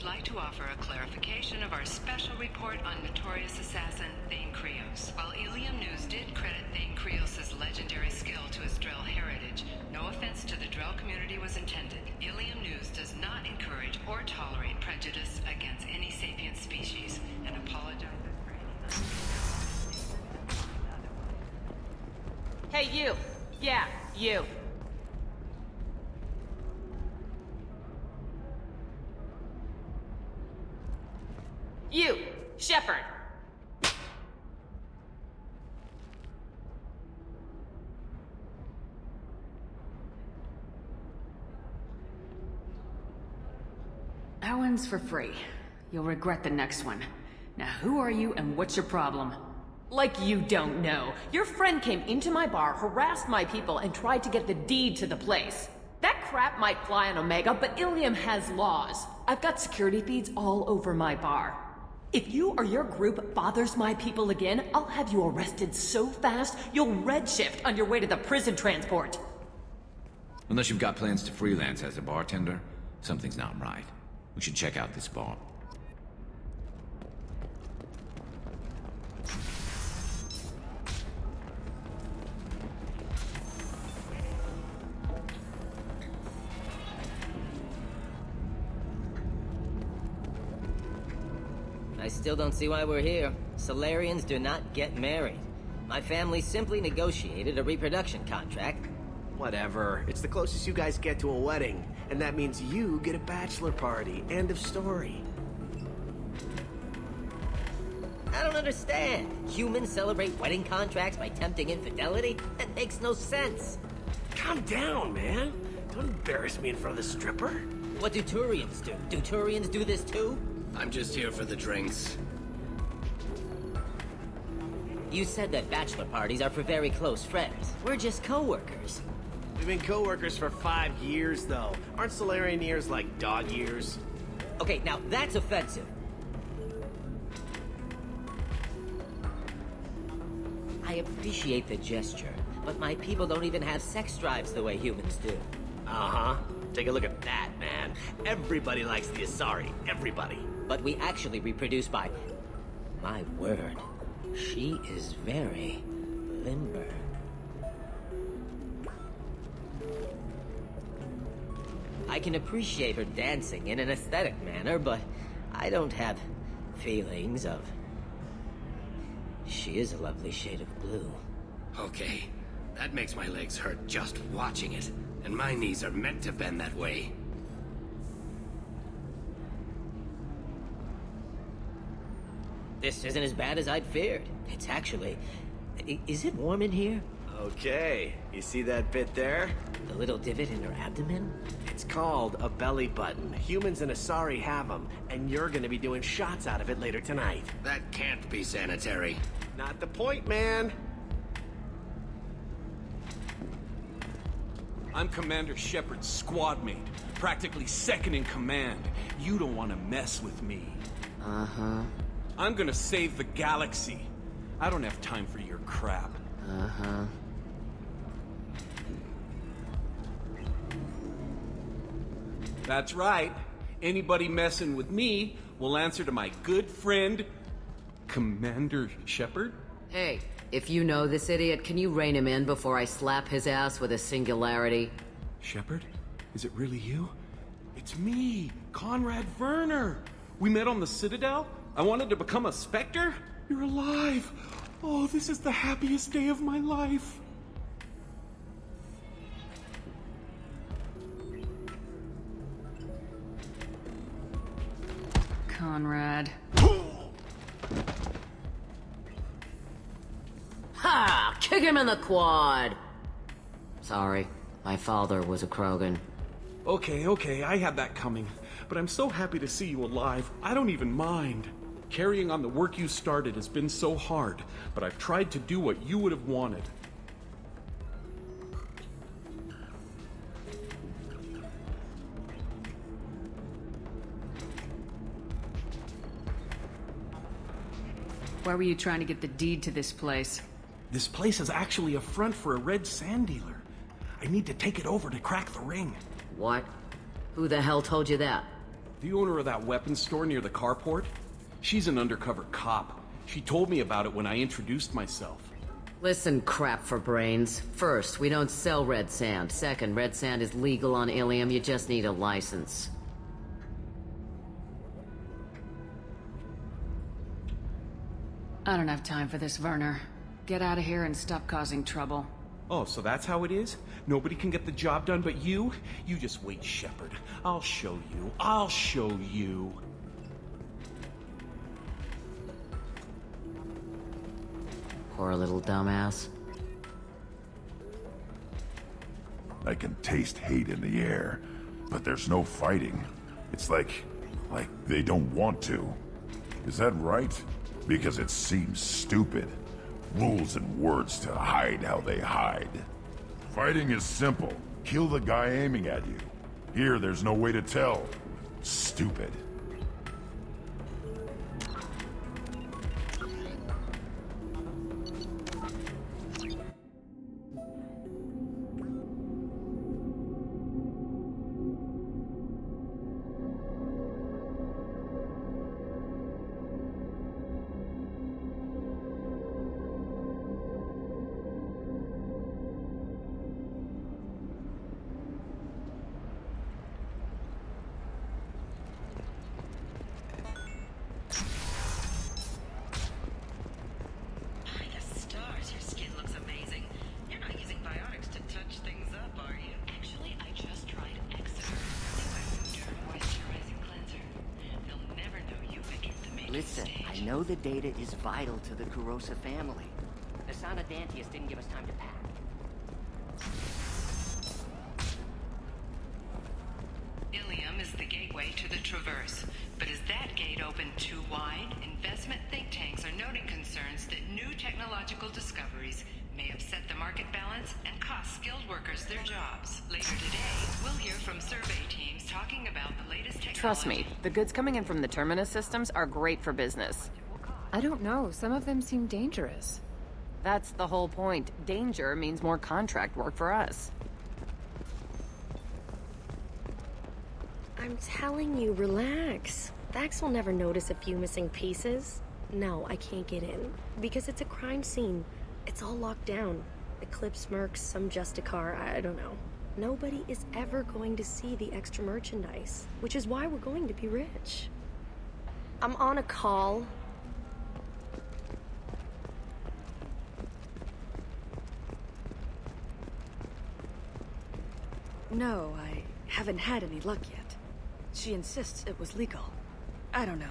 would like to offer a clarification of our special report on notorious assassin Thane Krios. While Illium News did credit Thane Krios' legendary skill to his Drell heritage, no offense to the Drell community was intended. Illium News does not encourage or tolerate prejudice against any sapient species, and apologizes for any... Hey, you! Yeah, you! You! Shepard! That one's for free. You'll regret the next one. Now who are you and what's your problem? Like you don't know. Your friend came into my bar, harassed my people, and tried to get the deed to the place. That crap might fly on Omega, but Illium has laws. I've got security feeds all over my bar. If you or your group bothers my people again, I'll have you arrested so fast, you'll redshift on your way to the prison transport. Unless you've got plans to freelance as a bartender, something's not right. We should check out this bar. I still don't see why we're here. Solarians do not get married. My family simply negotiated a reproduction contract. Whatever. It's the closest you guys get to a wedding. And that means you get a bachelor party. End of story. I don't understand. Humans celebrate wedding contracts by tempting infidelity? That makes no sense. Calm down, man. Don't embarrass me in front of the stripper. What do Turians do? Do Turians do this too? I'm just here for the drinks. You said that bachelor parties are for very close friends. We're just co-workers. We've been co-workers for 5 years, though. Aren't Solarian years like dog years? Okay, now that's offensive. I appreciate the gesture, but my people don't even have sex drives the way humans do. Uh-huh. Take a look at that, man. Everybody likes the Asari. Everybody. But we actually reproduce by... My word. She is very limber. I can appreciate her dancing in an aesthetic manner, but I don't have feelings of... She is a lovely shade of blue. Okay, that makes my legs hurt just watching it. And my knees are meant to bend that way. This isn't as bad as I'd feared. It's actually... Is it warm in here? Okay. You see that bit there? The little divot in her abdomen? It's called a belly button. Humans and Asari have them, and you're gonna be doing shots out of it later tonight. That can't be sanitary. Not the point, man. I'm Commander Shepard's squad mate, practically second in command. You don't want to mess with me. Uh-huh. I'm gonna save the galaxy. I don't have time for your crap. Uh-huh. That's right. Anybody messing with me will answer to my good friend, Commander Shepard. Hey, if you know this idiot, can you rein him in before I slap his ass with a singularity? Shepard? Is it really you? It's me, Conrad Verner. We met on the Citadel. I wanted to become a Spectre. You're alive. Oh, this is the happiest day of my life. Conrad. Ha! Kick him in the quad! Sorry, my father was a Krogan. Okay, I had that coming. But I'm so happy to see you alive, I don't even mind. Carrying on the work you started has been so hard, but I've tried to do what you would have wanted. Why were you trying to get the deed to this place? This place is actually a front for a red sand dealer. I need to take it over to crack the ring. What? Who the hell told you that? The owner of that weapons store near the carport? She's an undercover cop. She told me about it when I introduced myself. Listen, crap for brains. First, we don't sell red sand. Second, red sand is legal on Illium. You just need a license. I don't have time for this, Verner. Get out of here and stop causing trouble. Oh, so that's how it is? Nobody can get the job done but you? You just wait, Shepard. I'll show you. I'll show you. Poor little dumbass. I can taste hate in the air, but there's no fighting. It's like they don't want to. Is that right? Because it seems stupid. Rules and words to hide how they hide. Fighting is simple. Kill the guy aiming at you. Here, there's no way to tell. Stupid. Listen, I know the data is vital to the Kurosa family. The Sana Dantius didn't give us time to pack. Illium is the gateway to the Traverse. But is that gate open too wide? Investment think tanks are noting concerns that new technological discoveries may upset the market balance and cost skilled workers their jobs. Later today, we'll hear from survey teams talking about the latest technology. Trust me, the goods coming in from the Terminus systems are great for business. I don't know, some of them seem dangerous. That's the whole point. Danger means more contract work for us. I'm telling you, relax. Vax will never notice a few missing pieces. No, I can't get in. Because it's a crime scene. It's all locked down. Eclipse mercs, some justicar, I don't know. Nobody is ever going to see the extra merchandise, which is why we're going to be rich. I'm on a call. No, I haven't had any luck yet. She insists it was legal. I don't know.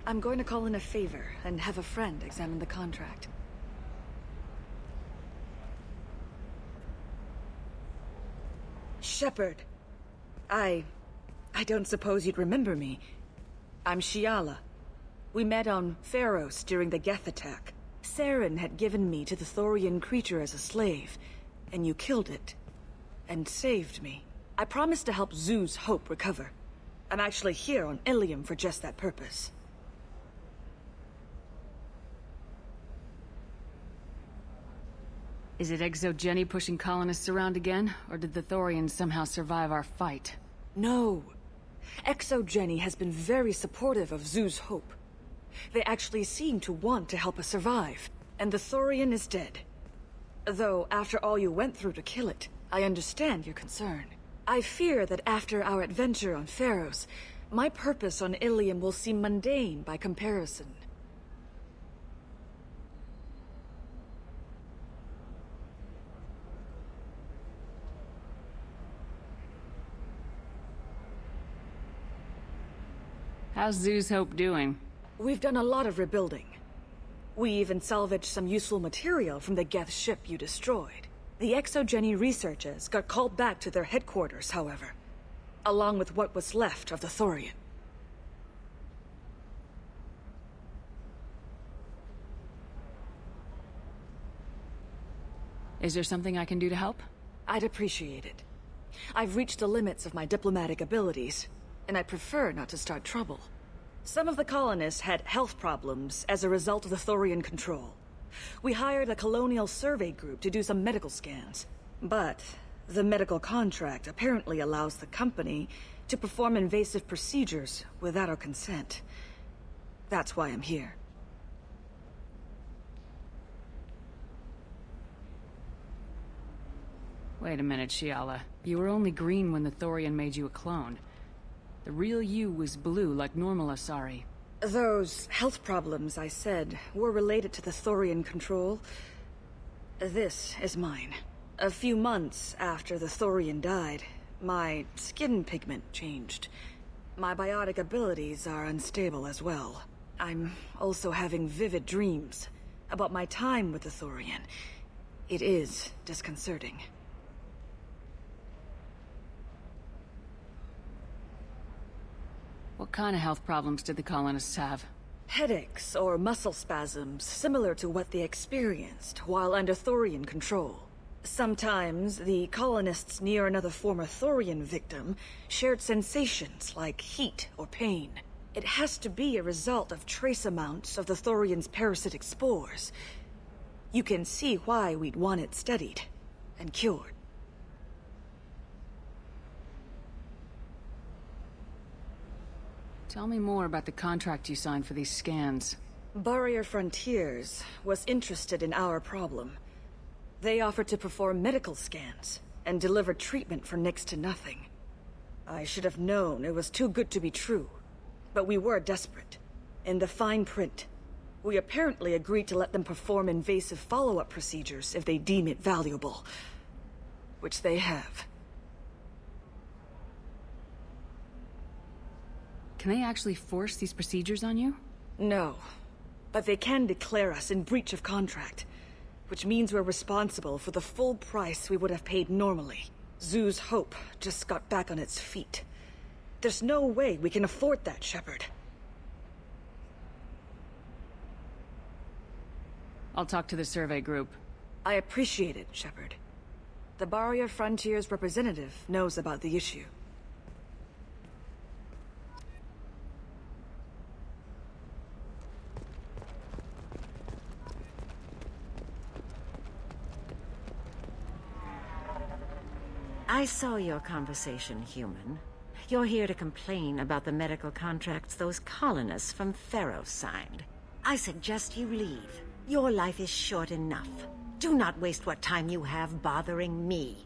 I'm going to call in a favor and have a friend examine the contract. Shepard. I don't suppose you'd remember me. I'm Shiala. We met on Pharos during the Geth attack. Saren had given me to the Thorian creature as a slave, and you killed it. And saved me. I promised to help Zoo's Hope recover. I'm actually here on Illium for just that purpose. Is it Exogeny pushing colonists around again, or did the Thorians somehow survive our fight? No. Exogeny has been very supportive of Zoo's Hope. They actually seem to want to help us survive, and the Thorian is dead. Though, after all you went through to kill it, I understand your concern. I fear that after our adventure on Pharos, my purpose on Illium will seem mundane by comparison. How's Zoo's Hope doing? We've done a lot of rebuilding. We even salvaged some useful material from the Geth ship you destroyed. The Exogeny researchers got called back to their headquarters, however, along with what was left of the Thorian. Is there something I can do to help? I'd appreciate it. I've reached the limits of my diplomatic abilities, and I prefer not to start trouble. Some of the colonists had health problems as a result of the Thorian control. We hired a colonial survey group to do some medical scans. But the medical contract apparently allows the company to perform invasive procedures without our consent. That's why I'm here. Wait a minute, Shiala. You were only green when the Thorian made you a clone. The real you was blue like normal Asari. Those health problems I said were related to the Thorian control. This is mine. A few months after the Thorian died, my skin pigment changed. My biotic abilities are unstable as well. I'm also having vivid dreams about my time with the Thorian. It is disconcerting. What kind of health problems did the colonists have? Headaches or muscle spasms similar to what they experienced while under Thorian control. Sometimes the colonists near another former Thorian victim shared sensations like heat or pain. It has to be a result of trace amounts of the Thorian's parasitic spores. You can see why we'd want it studied and cured. Tell me more about the contract you signed for these scans. Barrier Frontiers was interested in our problem. They offered to perform medical scans and deliver treatment for next to nothing. I should have known it was too good to be true, but we were desperate. In the fine print, we apparently agreed to let them perform invasive follow-up procedures if they deem it valuable, which they have. Can they actually force these procedures on you? No, but they can declare us in breach of contract, which means we're responsible for the full price we would have paid normally. Zoo's Hope just got back on its feet. There's no way we can afford that, Shepard. I'll talk to the survey group. I appreciate it, Shepard. The Barrier Frontiers representative knows about the issue. I saw your conversation, human. You're here to complain about the medical contracts those colonists from Pharaoh signed. I suggest you leave. Your life is short enough. Do not waste what time you have bothering me.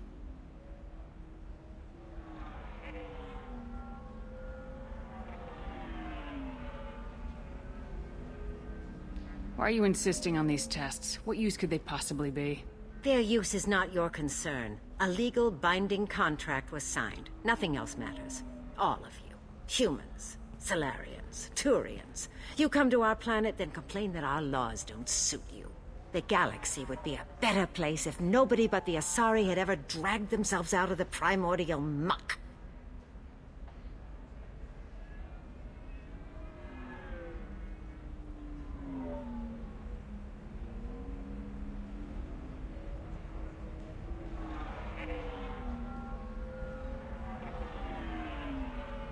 Why are you insisting on these tests? What use could they possibly be? Their use is not your concern. A legal, binding contract was signed. Nothing else matters. All of you. Humans, Salarians, Turians. You come to our planet, then complain that our laws don't suit you. The galaxy would be a better place if nobody but the Asari had ever dragged themselves out of the primordial muck.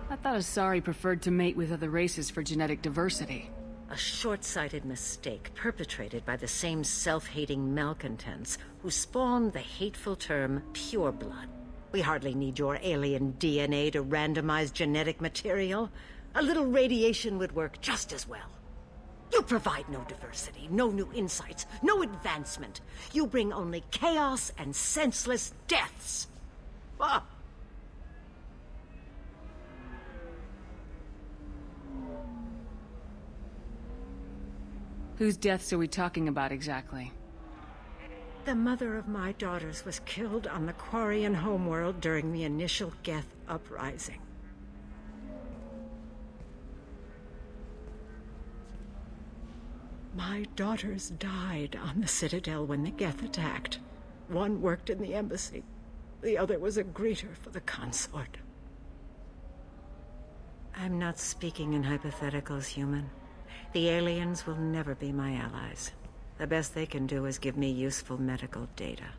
I thought Asari preferred to mate with other races for genetic diversity. A short-sighted mistake perpetrated by the same self-hating malcontents who spawned the hateful term pureblood. We hardly need your alien DNA to randomize genetic material. A little radiation would work just as well. You provide no diversity, no new insights, no advancement. You bring only chaos and senseless deaths. Ah! Whose deaths are we talking about exactly? The mother of my daughters was killed on the Quarian homeworld during the initial Geth uprising. My daughters died on the Citadel when the Geth attacked. One worked in the embassy. The other was a greeter for the consort. I'm not speaking in hypotheticals, human. The aliens will never be my allies. The best they can do is give me useful medical data.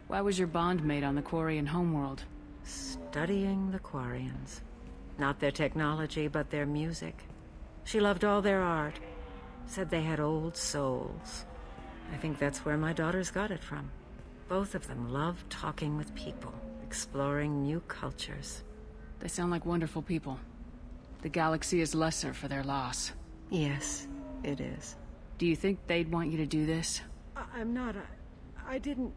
Why was your bond made on the Quarian homeworld? Studying the Quarians. Not their technology, but their music. She loved all their art. Said they had old souls. I think that's where my daughters got it from. Both of them loved talking with people, exploring new cultures. They sound like wonderful people. The galaxy is lesser for their loss. Yes, it is. Do you think they'd want you to do this? I'm not. I didn't.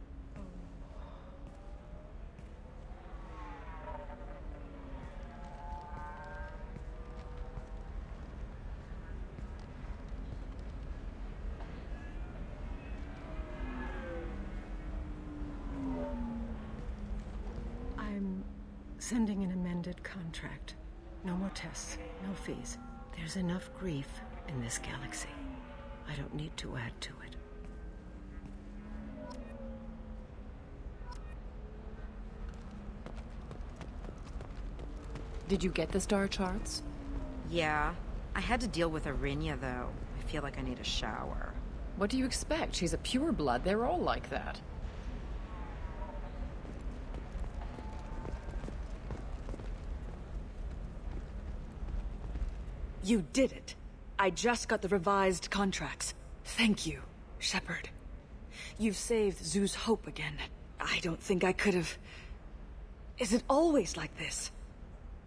I'm sending an amended contract. No more tests, no fees. There's enough grief in this galaxy. I don't need to add to it. Did you get the star charts? Yeah. I had to deal with Arinya, though. I feel like I need a shower. What do you expect? She's a pureblood. They're all like that. You did it. I just got the revised contracts. Thank you, Shepard. You've saved Zoo's hope again. I don't think I could have... Is it always like this?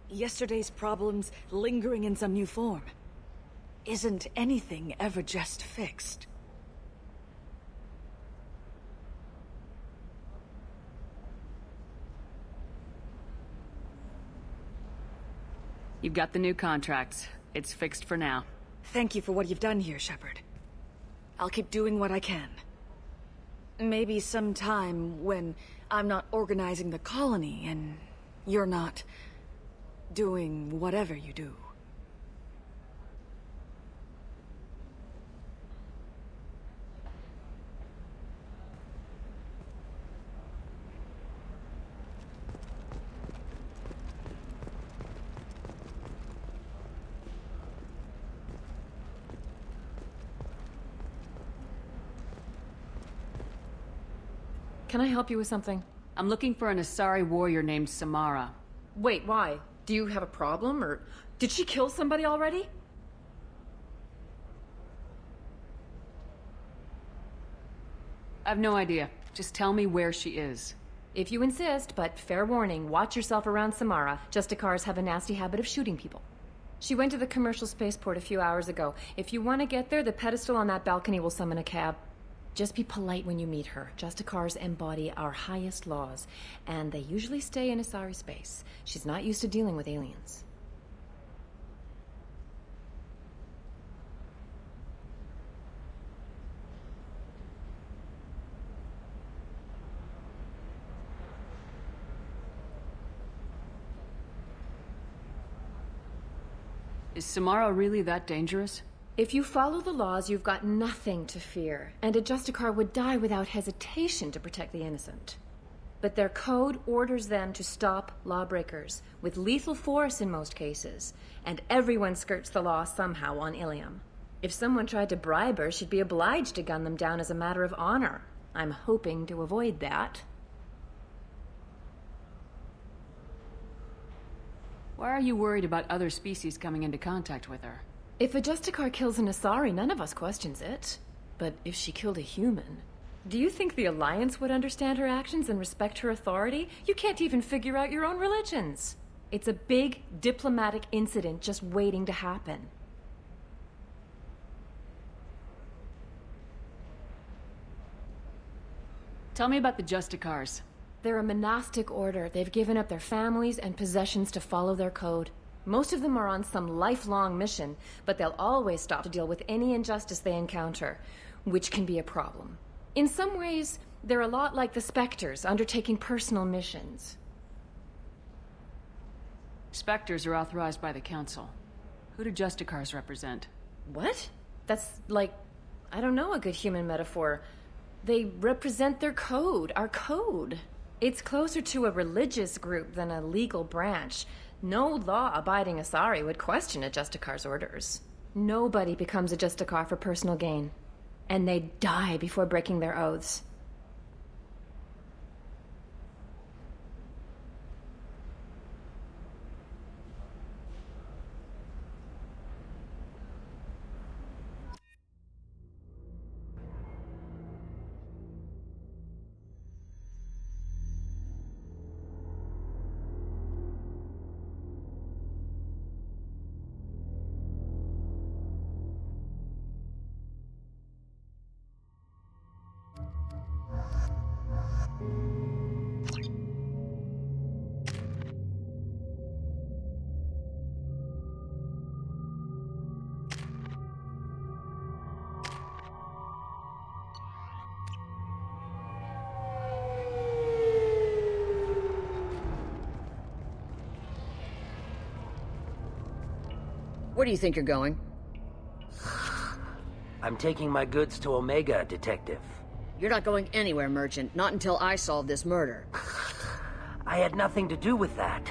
Yesterday's problems lingering in some new form. Isn't anything ever just fixed? You've got the new contracts. It's fixed for now. Thank you for what you've done here, Shepard. I'll keep doing what I can. Maybe sometime when I'm not organizing the colony and you're not doing whatever you do. Can I help you with something? I'm looking for an Asari warrior named Samara. Wait, why? Do you have a problem, or did she kill somebody already? I have no idea. Just tell me where she is. If you insist, but fair warning, watch yourself around Samara. Justicars have a nasty habit of shooting people. She went to the commercial spaceport a few hours ago. If you want to get there, the pedestal on that balcony will summon a cab. Just be polite when you meet her. Justicars embody our highest laws, and they usually stay in Asari space. She's not used to dealing with aliens. Is Samara really that dangerous? If you follow the laws, you've got nothing to fear, and a Justicar would die without hesitation to protect the innocent. But their code orders them to stop lawbreakers, with lethal force in most cases, and everyone skirts the law somehow on Illium. If someone tried to bribe her, she'd be obliged to gun them down as a matter of honor. I'm hoping to avoid that. Why are you worried about other species coming into contact with her? If a Justicar kills an Asari, none of us questions it. But if she killed a human... Do you think the Alliance would understand her actions and respect her authority? You can't even figure out your own religions. It's a big diplomatic incident just waiting to happen. Tell me about the Justicars. They're a monastic order. They've given up their families and possessions to follow their code. Most of them are on some lifelong mission, but they'll always stop to deal with any injustice they encounter, which can be a problem. In some ways, they're a lot like the Spectres, undertaking personal missions. Spectres are authorized by the Council. Who do Justicars represent? What? That's like, I don't know, a good human metaphor. They represent their code, our code. It's closer to a religious group than a legal branch. No law-abiding Asari would question a Justicar's orders. Nobody becomes a Justicar for personal gain. And they die before breaking their oaths. Where do you think you're going? I'm taking my goods to Omega, Detective. You're not going anywhere, Merchant. Not until I solve this murder. I had nothing to do with that.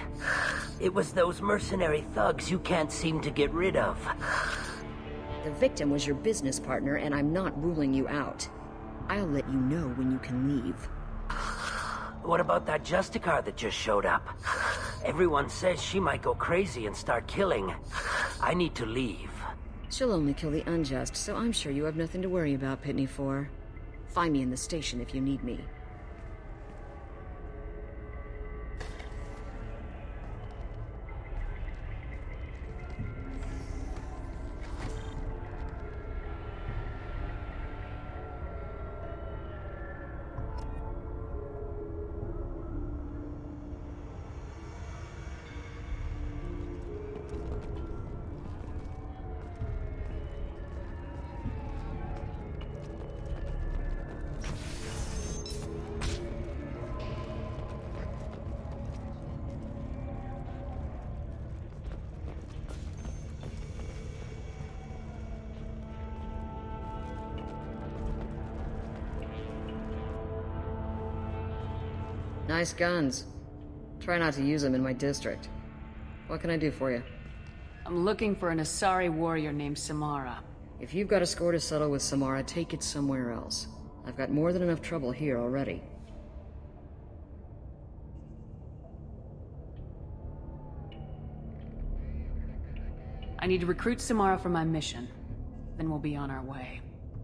It was those mercenary thugs you can't seem to get rid of. The victim was your business partner, and I'm not ruling you out. I'll let you know when you can leave. What about that justicar that just showed up? Everyone says she might go crazy and start killing. I need to leave. She'll only kill the unjust, so I'm sure you have nothing to worry about, Pitney 4. Find me in the station if you need me. Nice guns. Try not to use them in my district. What can I do for you? I'm looking for an Asari warrior named Samara. If you've got a score to settle with Samara, take it somewhere else. I've got more than enough trouble here already. I need to recruit Samara for my mission. Then we'll be on our way.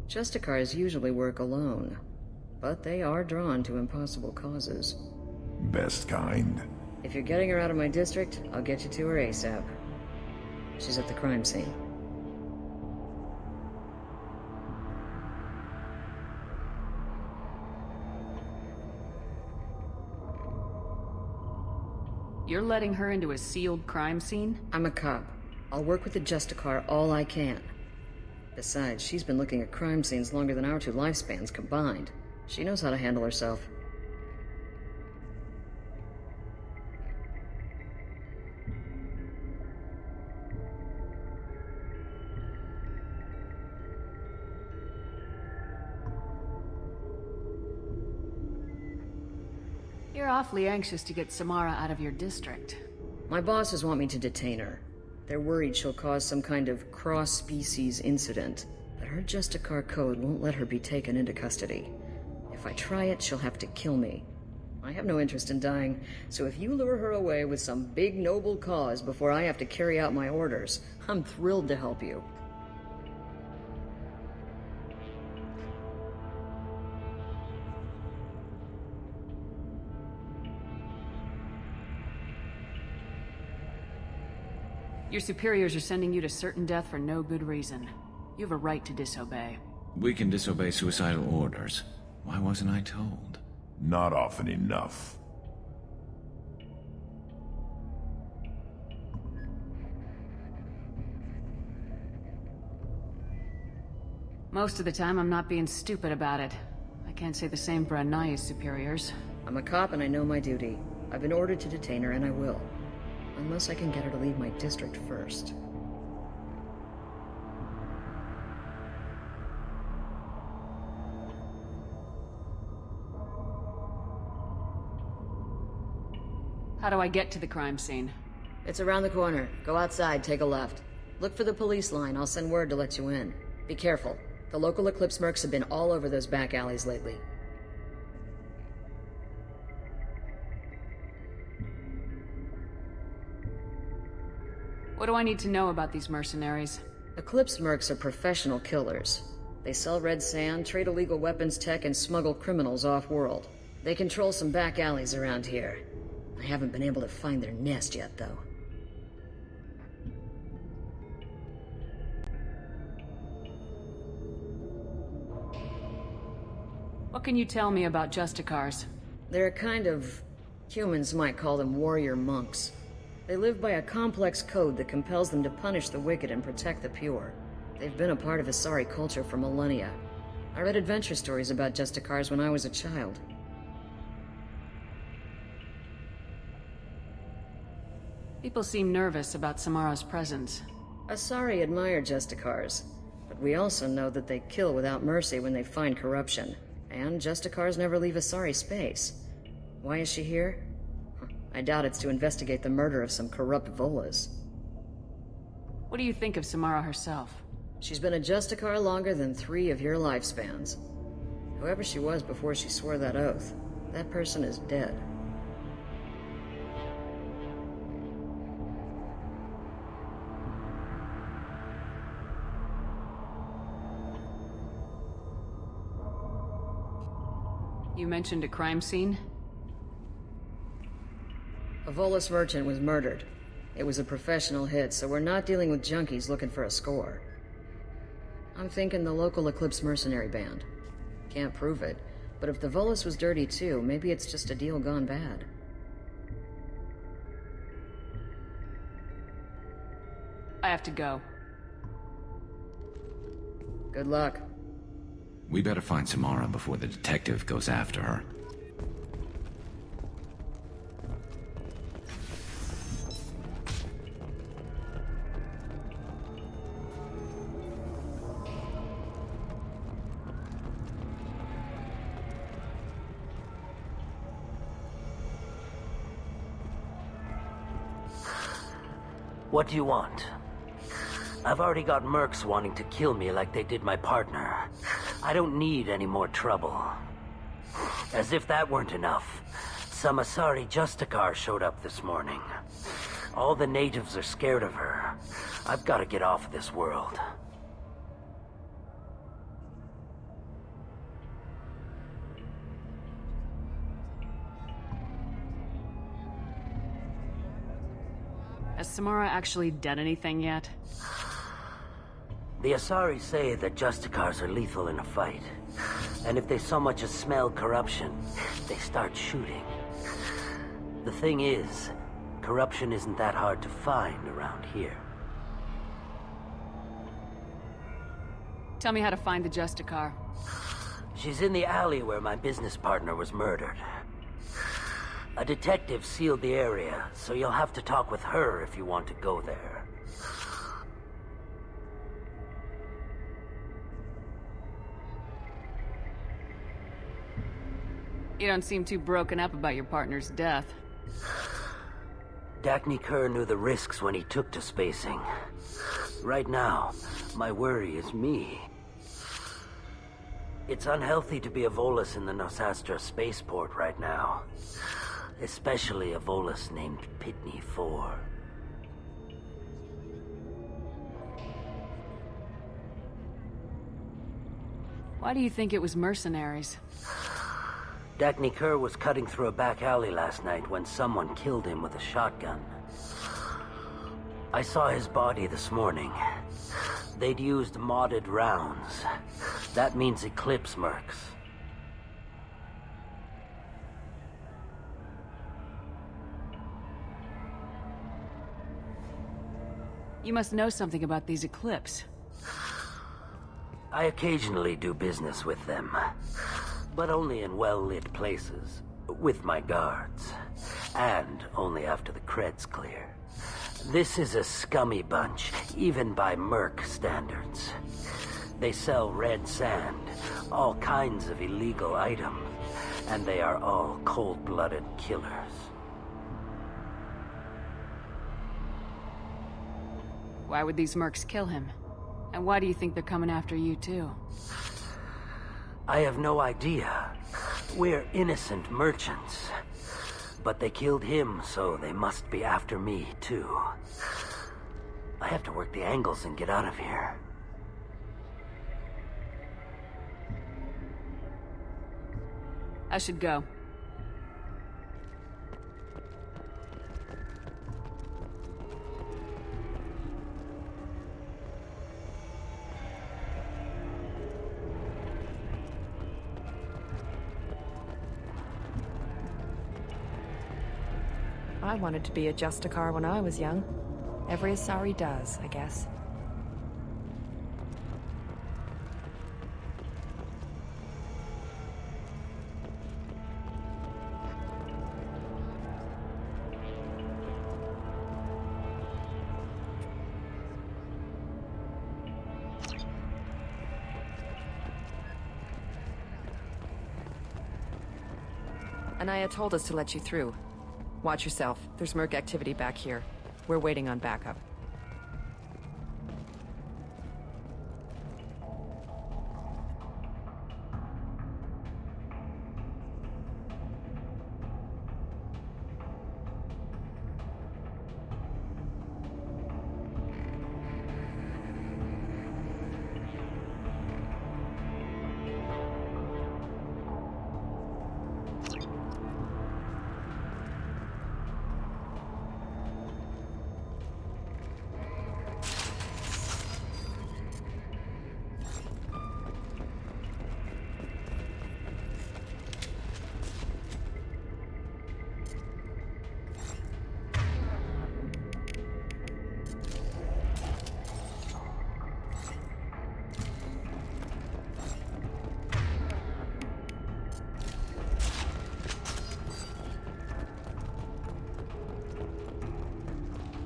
Justicars usually work alone, but they are drawn to impossible causes. Best kind. If you're getting her out of my district, I'll get you to her ASAP. She's at the crime scene. You're letting her into a sealed crime scene? I'm a cop. I'll work with the Justicar all I can. Besides, she's been looking at crime scenes longer than our two lifespans combined. She knows how to handle herself. You're awfully anxious to get Samara out of your district. My bosses want me to detain her. They're worried she'll cause some kind of cross-species incident, but her Justicar code won't let her be taken into custody. If I try it, she'll have to kill me. I have no interest in dying, so if you lure her away with some big noble cause before I have to carry out my orders, I'm thrilled to help you. Your superiors are sending you to certain death for no good reason. You have a right to disobey. We can disobey suicidal orders. Why wasn't I told? Not often enough. Most of the time, I'm not being stupid about it. I can't say the same for Anaya's superiors. I'm a cop and I know my duty. I've been ordered to detain her and I will. Unless I can get her to leave my district first. How do I get to the crime scene? It's around the corner. Go outside, take a left. Look for the police line. I'll send word to let you in. Be careful. The local Eclipse mercs have been all over those back alleys lately. What do I need to know about these mercenaries? Eclipse mercs are professional killers. They sell red sand, trade illegal weapons tech, and smuggle criminals off-world. They control some back alleys around here. I haven't been able to find their nest yet, though. What can you tell me about Justicars? They're a kind of... humans might call them warrior monks. They live by a complex code that compels them to punish the wicked and protect the pure. They've been a part of Asari culture for millennia. I read adventure stories about Justicars when I was a child. People seem nervous about Samara's presence. Asari admire justicars, but we also know that they kill without mercy when they find corruption. And justicars never leave Asari space. Why is she here? I doubt it's to investigate the murder of some corrupt Volas. What do you think of Samara herself? She's been a justicar longer than 3 of your lifespans. Whoever she was before she swore that oath, that person is dead. You mentioned a crime scene? A Volus merchant was murdered. It was a professional hit, so we're not dealing with junkies looking for a score. I'm thinking the local Eclipse mercenary band. Can't prove it, but if the Volus was dirty too, maybe it's just a deal gone bad. I have to go. Good luck. We better find Samara before the detective goes after her. What do you want? I've already got mercs wanting to kill me like they did my partner. I don't need any more trouble. As if that weren't enough, some Asari justicar showed up this morning. All the natives are scared of her. I've got to get off this world. Has Samara actually done anything yet? The Asari say that justicars are lethal in a fight. And if they so much as smell corruption, they start shooting. The thing is, corruption isn't that hard to find around here. Tell me how to find the justicar. She's in the alley where my business partner was murdered. A detective sealed the area, so you'll have to talk with her if you want to go there. You don't seem too broken up about your partner's death. Dacne Kerr knew the risks when he took to spacing. Right now, my worry is me. It's unhealthy to be a Volus in the Nosastra spaceport right now. Especially a Volus named Pitney 4. Why do you think it was mercenaries? Dacne Kerr was cutting through a back alley last night when someone killed him with a shotgun. I saw his body this morning. They'd used modded rounds. That means Eclipse mercs. You must know something about these Eclipse. I occasionally do business with them. But only in well-lit places. With my guards. And only after the cred's clear. This is a scummy bunch, even by merc standards. They sell red sand, all kinds of illegal items, and they are all cold-blooded killers. Why would these mercs kill him? And why do you think they're coming after you too? I have no idea. We're innocent merchants. But they killed him, so they must be after me too. I have to work the angles and get out of here. I should go. I wanted to be a justicar when I was young. Every Asari does, I guess. Anaya told us to let you through. Watch yourself. There's merc activity back here. We're waiting on backup.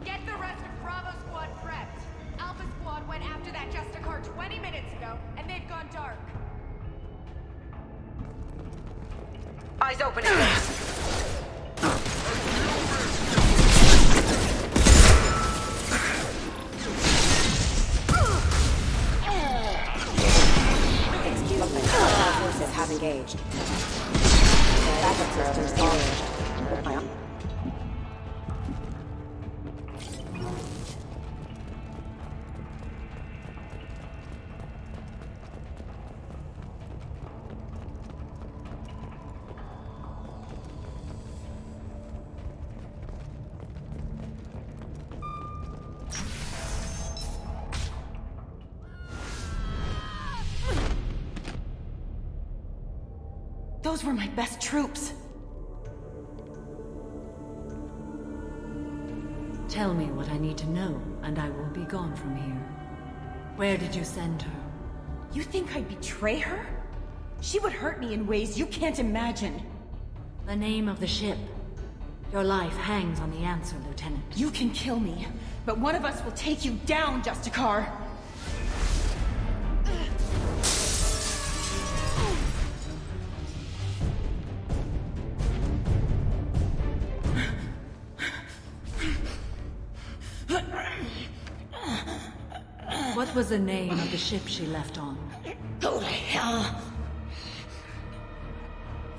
Get the rest of Bravo Squad prepped. Alpha Squad went after that justicar 20 minutes ago, and they've gone dark. Eyes open again. Forces have engaged. Backup systems engaged. Those were my best troops. Tell me what I need to know, and I will be gone from here. Where did you send her? You think I'd betray her? She would hurt me in ways you can't imagine. The name of the ship. Your life hangs on the answer, Lieutenant. You can kill me, but one of us will take you down, Justicar. What was the name of the ship she left on? Holy hell!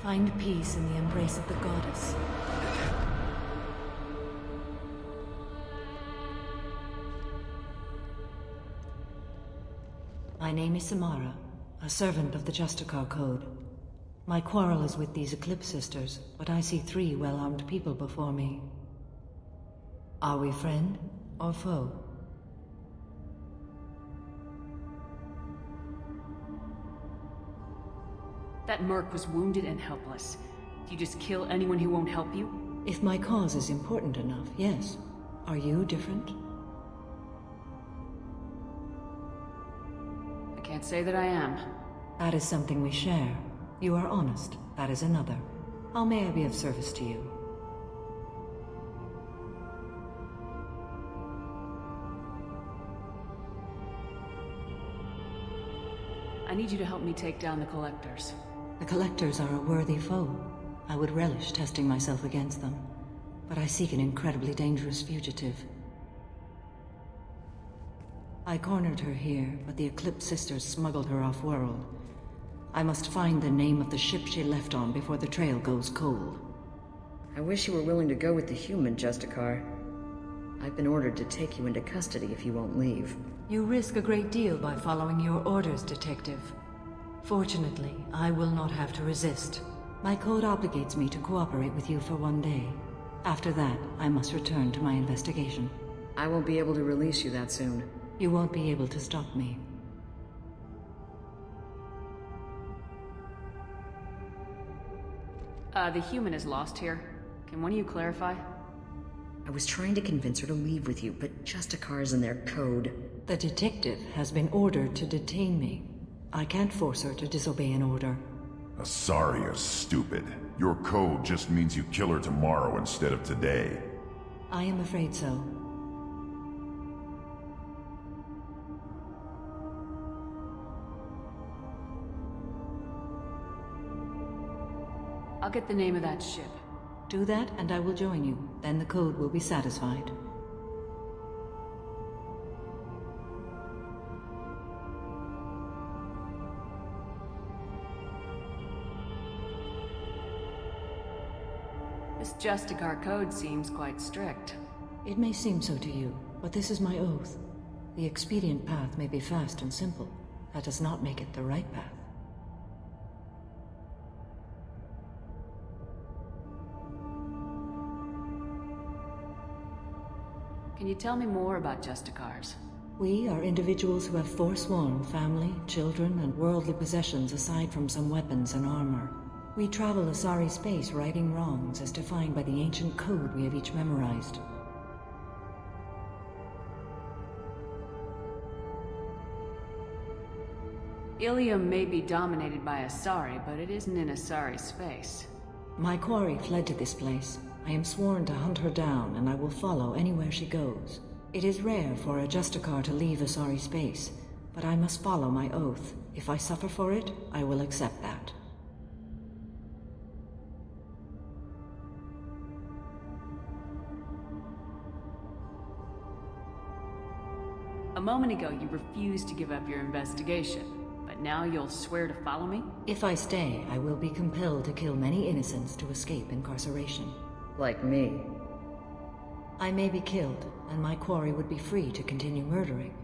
Find peace in the embrace of the goddess. My name is Samara, a servant of the Justicar Code. My quarrel is with these Eclipse Sisters, but I see 3 well-armed people before me. Are we friend or foe? That merc was wounded and helpless. Do you just kill anyone who won't help you? If my cause is important enough, yes. Are you different? I can't say that I am. That is something we share. You are honest. That is another. How may I be of service to you? I need you to help me take down the Collectors. The Collectors are a worthy foe. I would relish testing myself against them. But I seek an incredibly dangerous fugitive. I cornered her here, but the Eclipse Sisters smuggled her off-world. I must find the name of the ship she left on before the trail goes cold. I wish you were willing to go with the human, Justicar. I've been ordered to take you into custody if you won't leave. You risk a great deal by following your orders, Detective. Fortunately, I will not have to resist. My code obligates me to cooperate with you for 1 day. After that, I must return to my investigation. I won't be able to release you that soon. You won't be able to stop me. The human is lost here. Can one of you clarify? I was trying to convince her to leave with you, but Justicar's in their code. The detective has been ordered to detain me. I can't force her to disobey an order. Asaria's stupid. Your code just means you kill her tomorrow instead of today. I am afraid so. I'll get the name of that ship. Do that, and I will join you. Then the code will be satisfied. This justicar code seems quite strict. It may seem so to you, but this is my oath. The expedient path may be fast and simple. That does not make it the right path. Can you tell me more about justicars? We are individuals who have forsworn family, children, and worldly possessions aside from some weapons and armor. We travel Asari space righting wrongs as defined by the ancient code we have each memorized. Illium may be dominated by Asari, but it isn't in Asari space. My quarry fled to this place. I am sworn to hunt her down, and I will follow anywhere she goes. It is rare for a justicar to leave Asari space, but I must follow my oath. If I suffer for it, I will accept that. A moment ago, you refused to give up your investigation, but now you'll swear to follow me? If I stay, I will be compelled to kill many innocents to escape incarceration. Like me. I may be killed, and my quarry would be free to continue murdering.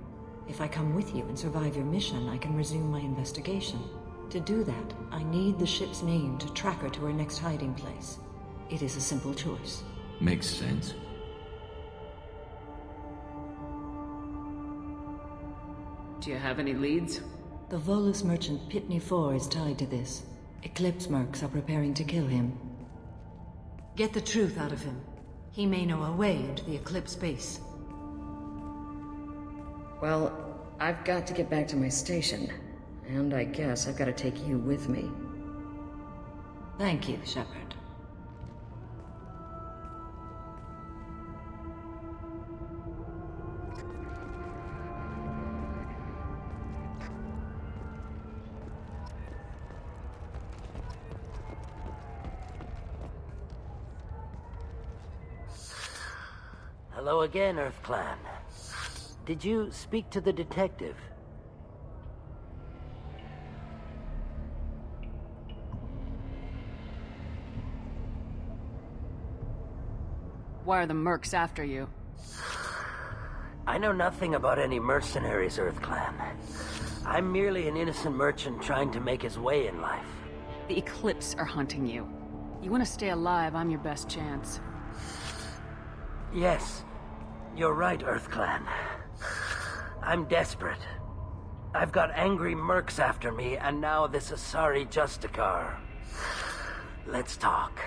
If I come with you and survive your mission, I can resume my investigation. To do that, I need the ship's name to track her to her next hiding place. It is a simple choice. Makes sense. Do you have any leads? The Volus merchant Pitney 4 is tied to this. Eclipse mercs are preparing to kill him. Get the truth out of him. He may know a way into the Eclipse base. Well, I've got to get back to my station. And I guess I've got to take you with me. Thank you, Shepard. Hello again, EarthClan. Did you speak to the detective? Why are the mercs after you? I know nothing about any mercenaries, EarthClan. I'm merely an innocent merchant trying to make his way in life. The Eclipse are hunting you. You want to stay alive, I'm your best chance. Yes, you're right, EarthClan. I'm desperate. I've got angry mercs after me, and now this Asari justicar. Let's talk.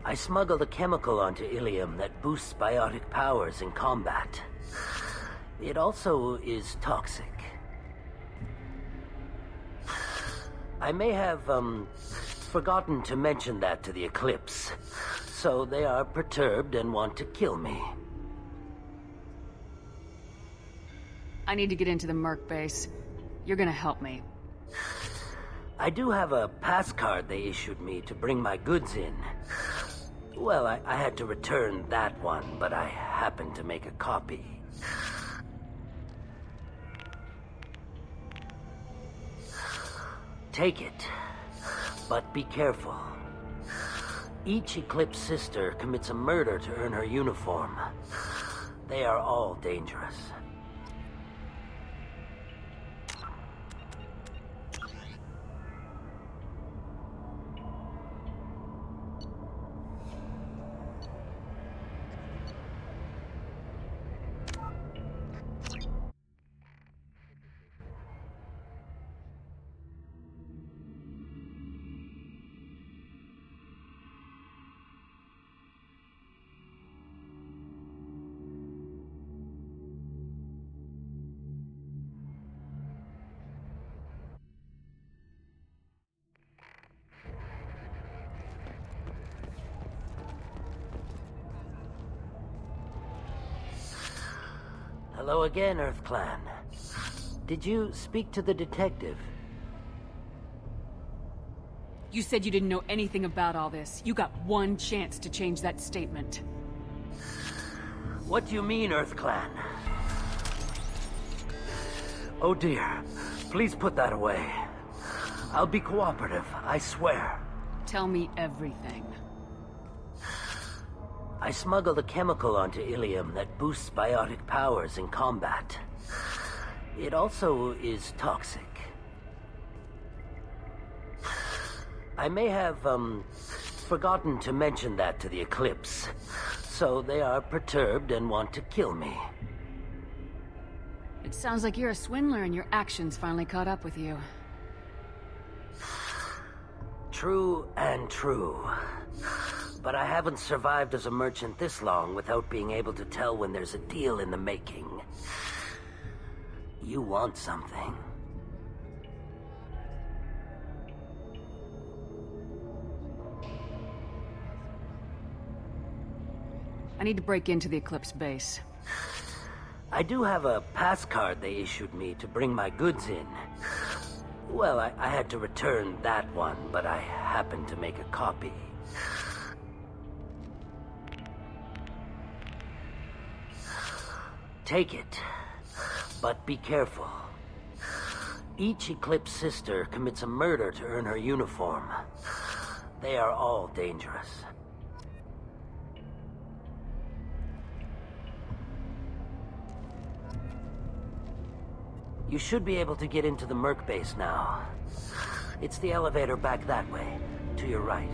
I smuggled a chemical onto Illium that boosts biotic powers in combat. It also is toxic. I may have, forgotten to mention that to the Eclipse, so they are perturbed and want to kill me. I need to get into the merc base. You're gonna help me. I do have a pass card they issued me to bring my goods in. Well, I had to return that one, but I happened to make a copy. Take it, but be careful. Each Eclipse sister commits a murder to earn her uniform. They are all dangerous. Hello again, EarthClan. Did you speak to the detective? You said you didn't know anything about all this. You got one chance to change that statement. What do you mean, Earth Clan? Oh dear. Please put that away. I'll be cooperative, I swear. Tell me everything. I smuggled a chemical onto Illium that boosts biotic powers in combat. It also is toxic. I may have, forgotten to mention that to the Eclipse, so they are perturbed and want to kill me. It sounds like you're a swindler and your actions finally caught up with you. True and true. But I haven't survived as a merchant this long without being able to tell when there's a deal in the making. You want something. I need to break into the Eclipse base. I do have a pass card they issued me to bring my goods in. Well, I had to return that one, but I happened to make a copy. Take it, but be careful. Each Eclipse sister commits a murder to earn her uniform. They are all dangerous. You should be able to get into the Merc base now. It's the elevator back that way, to your right.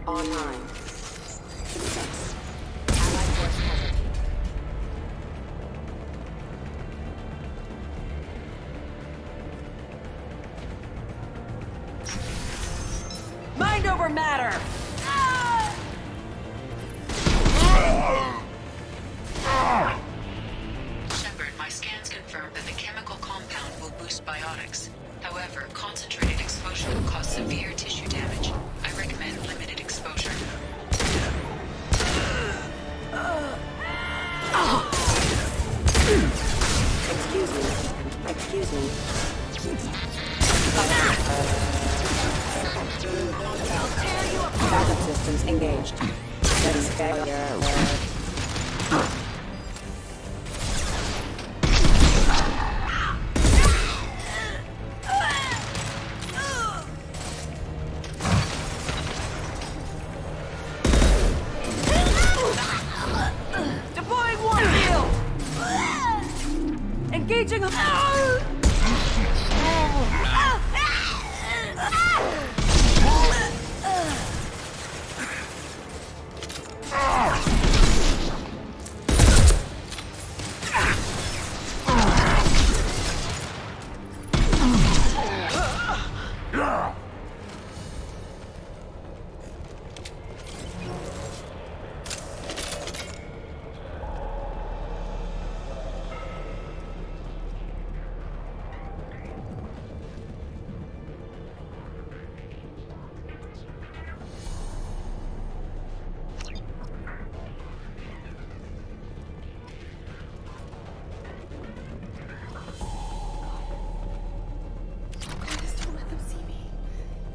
Online. Success. Allied force casualty. Mind over matter! Shepard, my scans confirm that the chemical compound will boost biotics. However, concentrated exposure will cause severe tissue damage. I recommend limited exposure. Excuse me. Backup systems engaged. Let's failure. Deploying one field! Engaging a...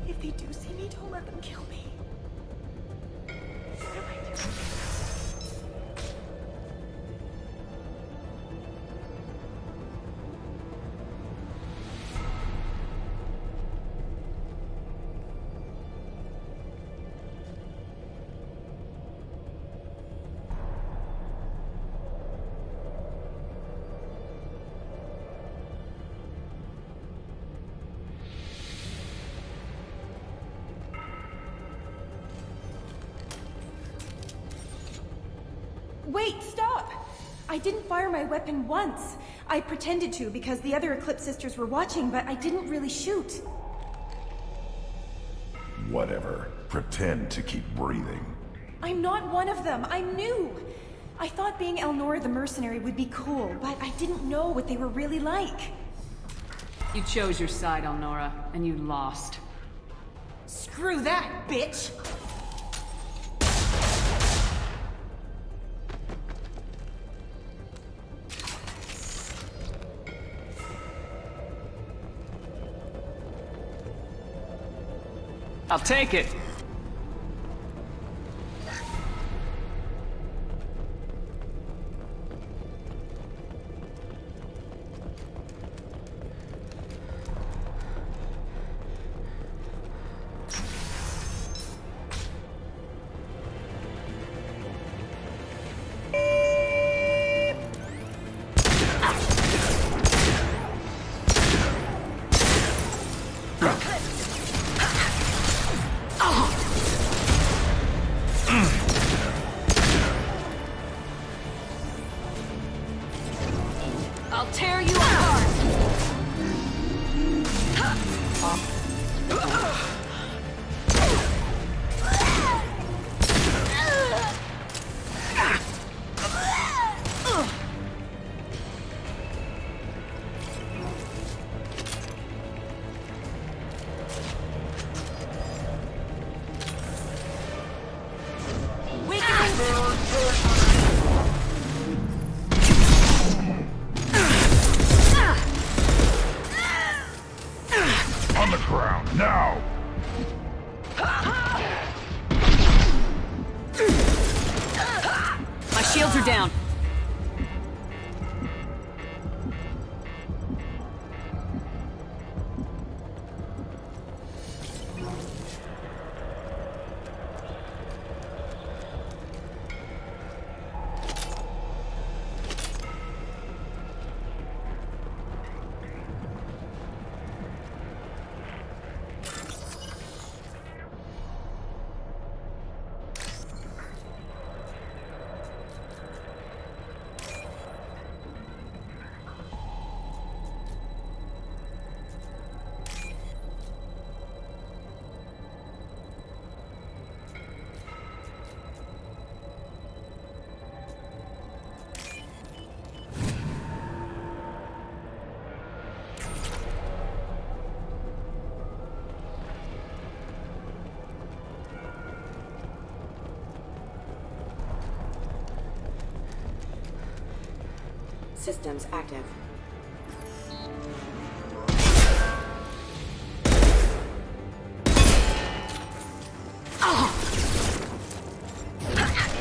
If they do see me, don't let them kill me. What am I doing? Wait, stop! I didn't fire my weapon once. I pretended to because the other Eclipse sisters were watching, but I didn't really shoot. Whatever. Pretend to keep breathing. I'm not one of them. I'm new. I thought being Elnora the mercenary would be cool, but I didn't know what they were really like. You chose your side, Elnora, and you lost. Screw that, bitch! I'll take it. I'll tear you apart! On the ground, now! My shields are down. Systems active.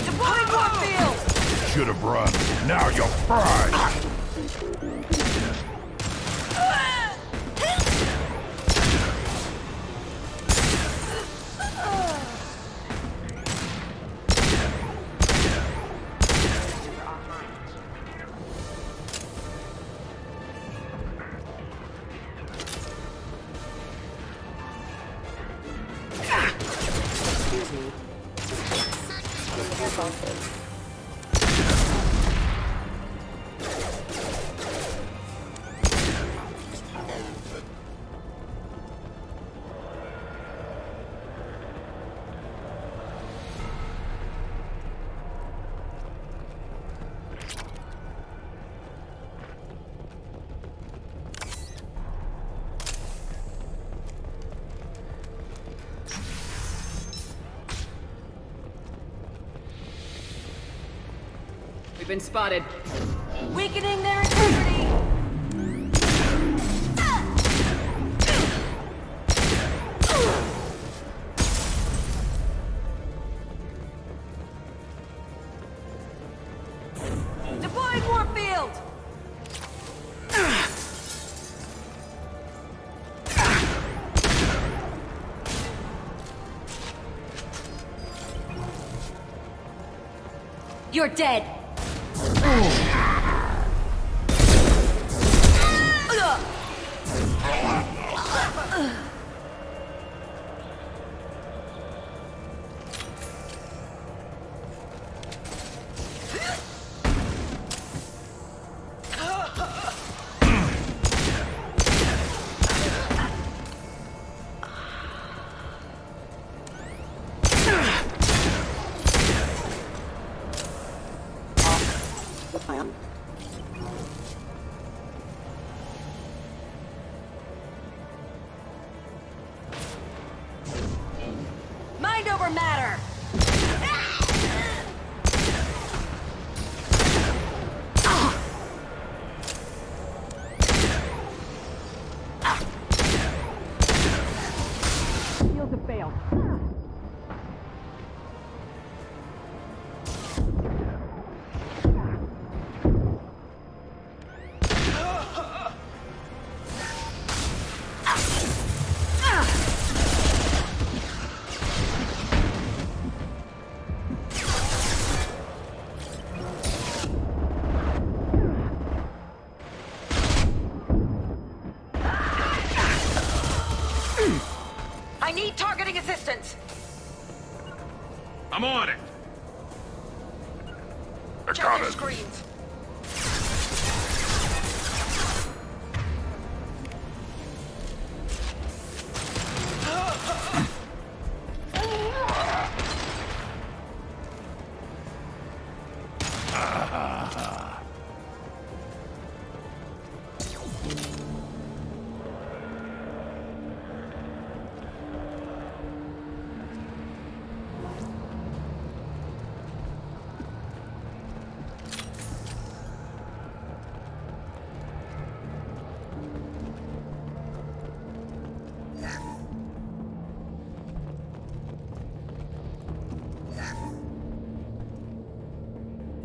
Deploying Warfield! Should have run. Now you're fried! We've been spotted. Weakening their integrity! Deploying Warfield! You're dead! Mind over matter! Shields have failed. I need targeting assistance! I'm on it! Check your screens!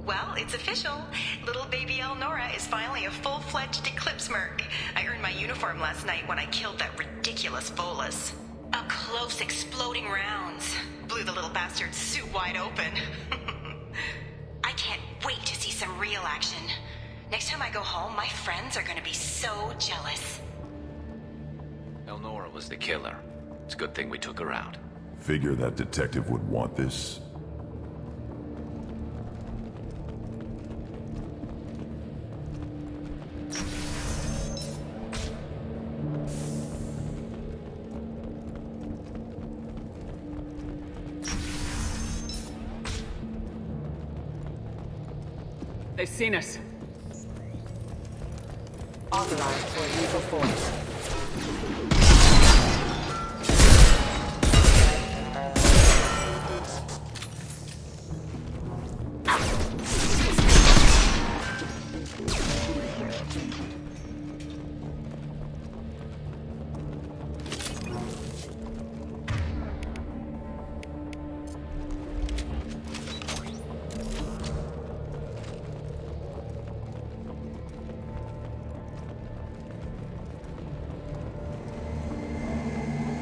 Well, it's official. Little baby Elnora is finally a full-fledged Eclipse merc. I earned my uniform last night when I killed that ridiculous Volus. Up close, exploding rounds. Blew the little bastard's suit wide open. I can't wait to see some real action. Next time I go home, my friends are gonna be so jealous. Elnora was the killer. It's a good thing we took her out. Figure that detective would want this? They've seen us. Authorized for lethal force.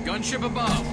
Gunship above.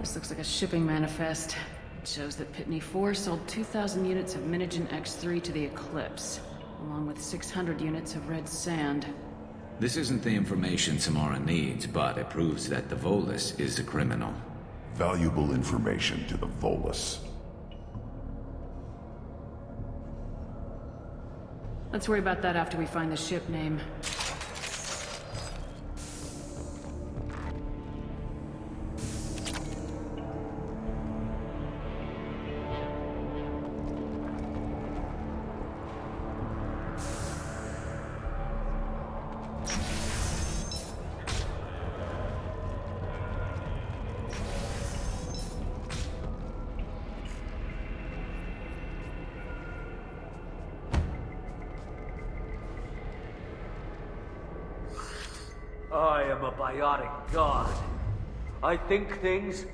This looks like a shipping manifest. It shows that Pitney 4 sold 2,000 units of Minigen X3 to the Eclipse, along with 600 units of red sand. This isn't the information Samara needs, but it proves that the Volus is a criminal. Valuable information to the Volus. Let's worry about that after we find the ship name. I am a biotic god. I think things,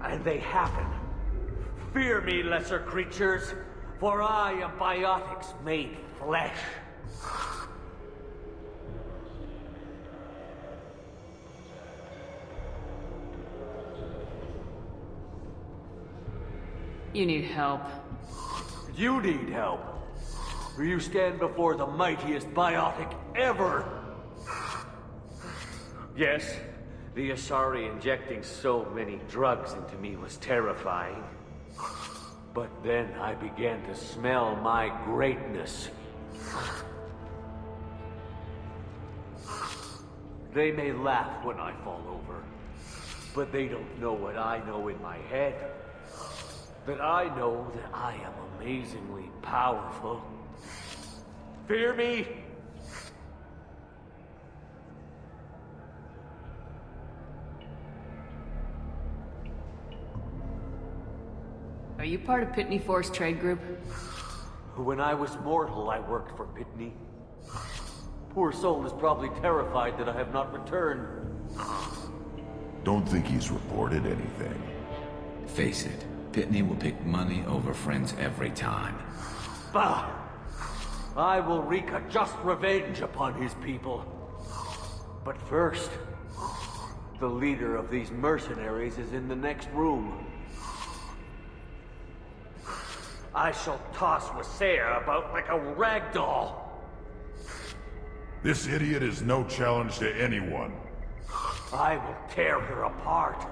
and they happen. Fear me, lesser creatures, for I am biotics made flesh. You need help. You need help. For you stand before the mightiest biotic ever. Yes, the Asari injecting so many drugs into me was terrifying. But then I began to smell my greatness. They may laugh when I fall over, but they don't know what I know in my head. That I know that I am amazingly powerful. Fear me? Are you part of Pitney 4's trade group? When I was mortal, I worked for Pitney. Poor soul is probably terrified that I have not returned. Don't think he's reported anything. Face it, Pitney will pick money over friends every time. Bah! I will wreak a just revenge upon his people. But first, the leader of these mercenaries is in the next room. I shall toss Wasea about like a rag doll. This idiot is no challenge to anyone. I will tear her apart.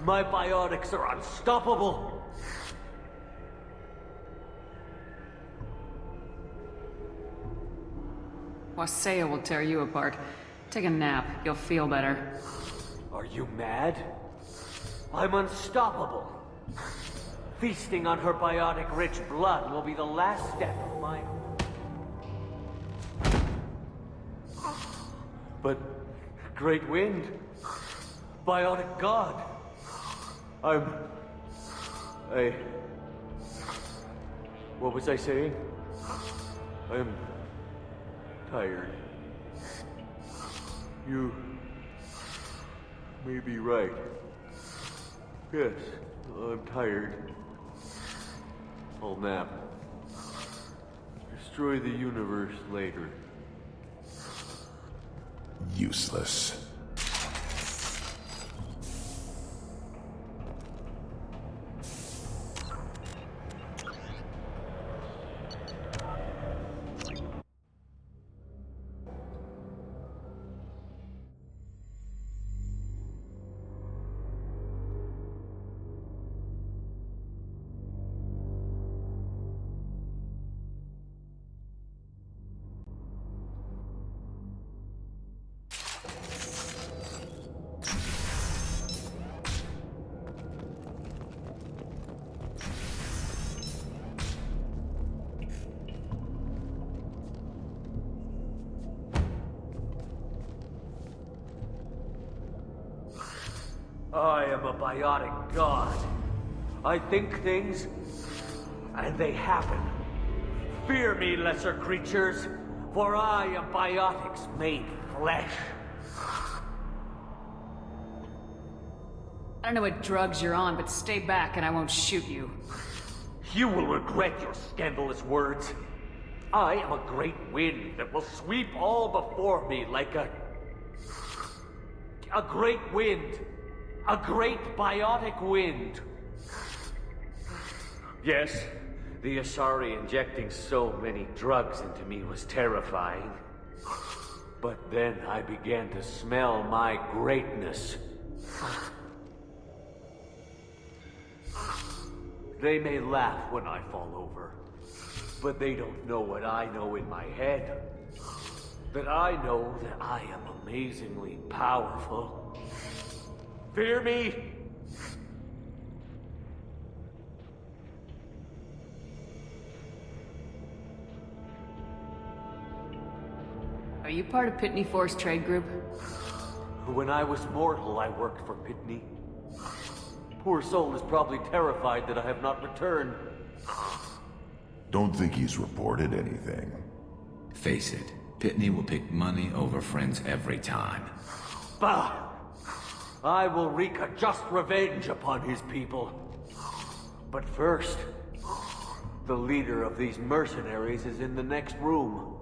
My biotics are unstoppable. Wasea will tear you apart. Take a nap. You'll feel better. Are you mad? I'm unstoppable. Feasting on her biotic-rich blood will be the last step of my... But... Great Wind... Biotic God... What was I saying? I'm... tired. You... may be right. Yes, I'm tired. I'll nap. Destroy the universe later. Useless. I am a biotic god. I think things, and they happen. Fear me, lesser creatures, for I am biotics made flesh. I don't know what drugs you're on, but stay back and I won't shoot you. You will regret your scandalous words. I am a great wind that will sweep all before me like a great wind. A great biotic wind. Yes, the Asari injecting so many drugs into me was terrifying. But then I began to smell my greatness. They may laugh when I fall over, but they don't know what I know in my head. That I know that I am amazingly powerful. Fear me? Are you part of Pitney Force Trade Group? When I was mortal, I worked for Pitney. Poor soul is probably terrified that I have not returned. Don't think he's reported anything. Face it, Pitney will pick money over friends every time. Bah! I will wreak a just revenge upon his people. But first, the leader of these mercenaries is in the next room.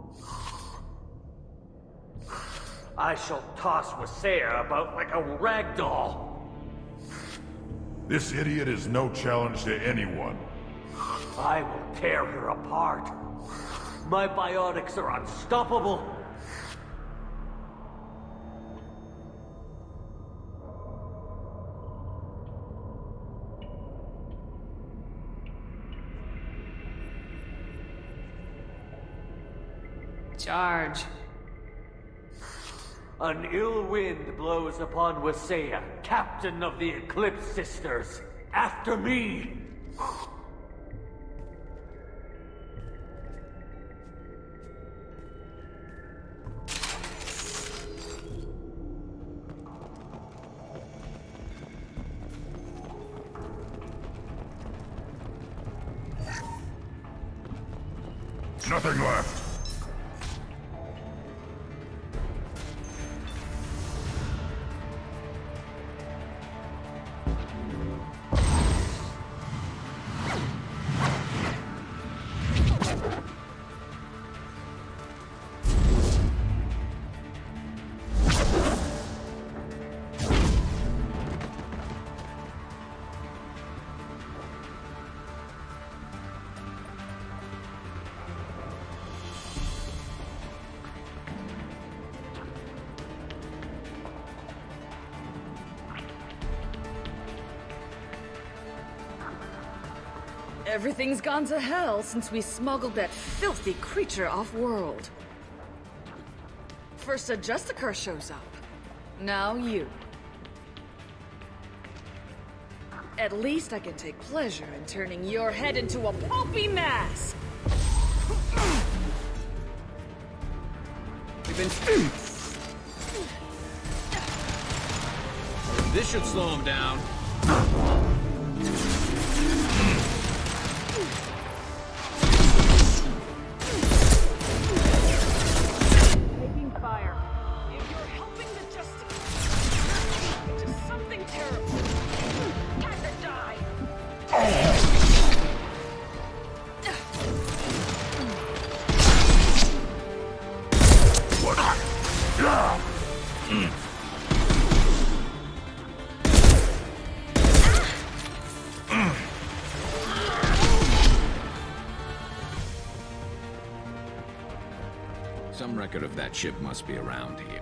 I shall toss Wasea about like a rag doll. This idiot is no challenge to anyone. I will tear her apart. My biotics are unstoppable. Charge. An ill wind blows upon Wasea, captain of the Eclipse Sisters. After me! Nothing left. Everything's gone to hell since we smuggled that filthy creature off-world. First a justicar shows up. Now you. At least I can take pleasure in turning your head into a pulpy mass! We've been... This should slow him down. Taking fire. If you're helping the justice, you're into something terrible. Time to die. Some record of that ship must be around here.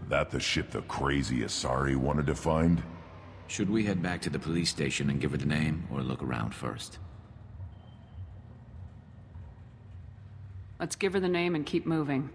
That the ship the crazy Asari wanted to find? Should we head back to the police station and give her the name, or look around first? Let's give her the name and keep moving.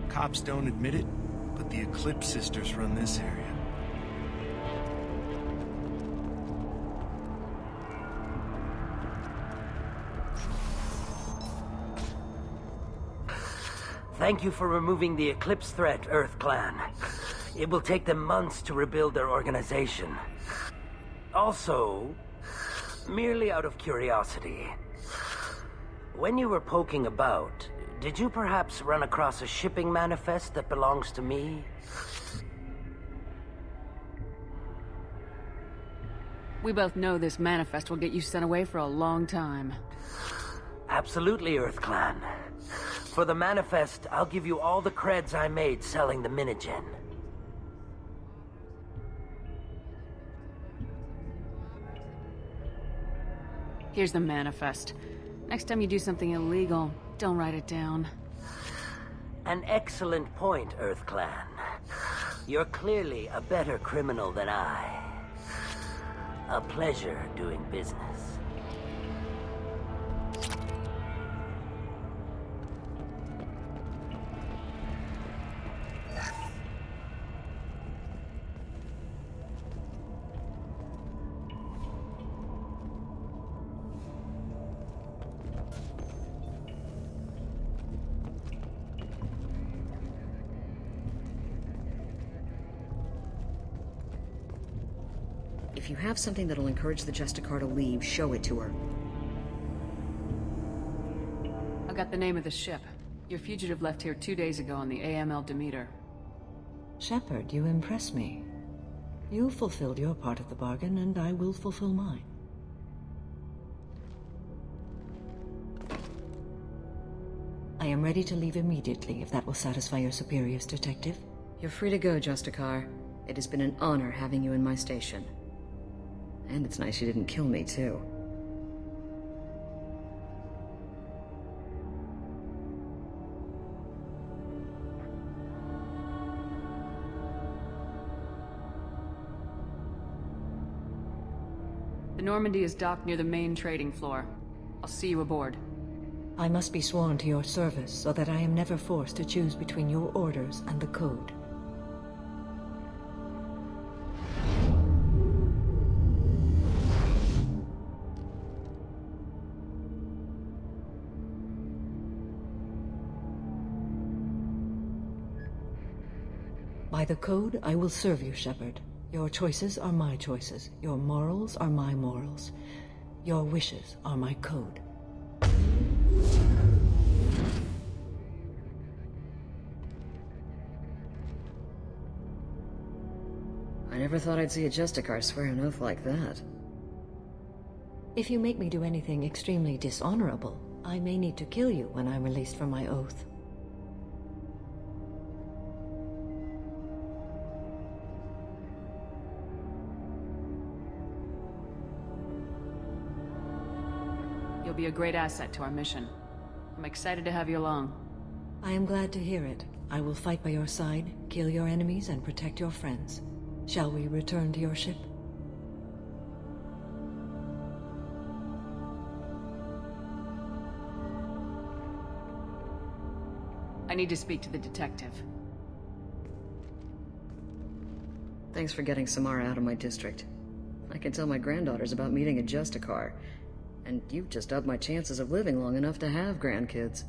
Cops don't admit it, but the Eclipse sisters run this area. Thank you for removing the Eclipse threat, Earth Clan. It will take them months to rebuild their organization. Also, merely out of curiosity, when you were poking about, did you perhaps run across a shipping manifest that belongs to me? We both know this manifest will get you sent away for a long time. Absolutely, Earth Clan. For the manifest, I'll give you all the creds I made selling the Minigen. Here's the manifest. Next time you do something illegal, don't write it down. An excellent point, Earth Clan. You're clearly a better criminal than I. A pleasure doing business. If you have something that'll encourage the justicar to leave, show it to her. I got the name of the ship. Your fugitive left here 2 days ago on the AML Demeter. Shepard, you impress me. You fulfilled your part of the bargain, and I will fulfill mine. I am ready to leave immediately, if that will satisfy your superiors, Detective. You're free to go, Justicar. It has been an honor having you in my station. And it's nice you didn't kill me, too. The Normandy is docked near the main trading floor. I'll see you aboard. I must be sworn to your service so that I am never forced to choose between your orders and the Code. By the Code, I will serve you, Shepard. Your choices are my choices. Your morals are my morals. Your wishes are my code. I never thought I'd see a Justicar swear an oath like that. If you make me do anything extremely dishonorable, I may need to kill you when I'm released from my oath. You'll be a great asset to our mission. I'm excited to have you along. I am glad to hear it. I will fight by your side, kill your enemies, and protect your friends. Shall we return to your ship? I need to speak to the detective. Thanks for getting Samara out of my district. I can tell my granddaughters about meeting a Justicar. And you've just upped my chances of living long enough to have grandkids.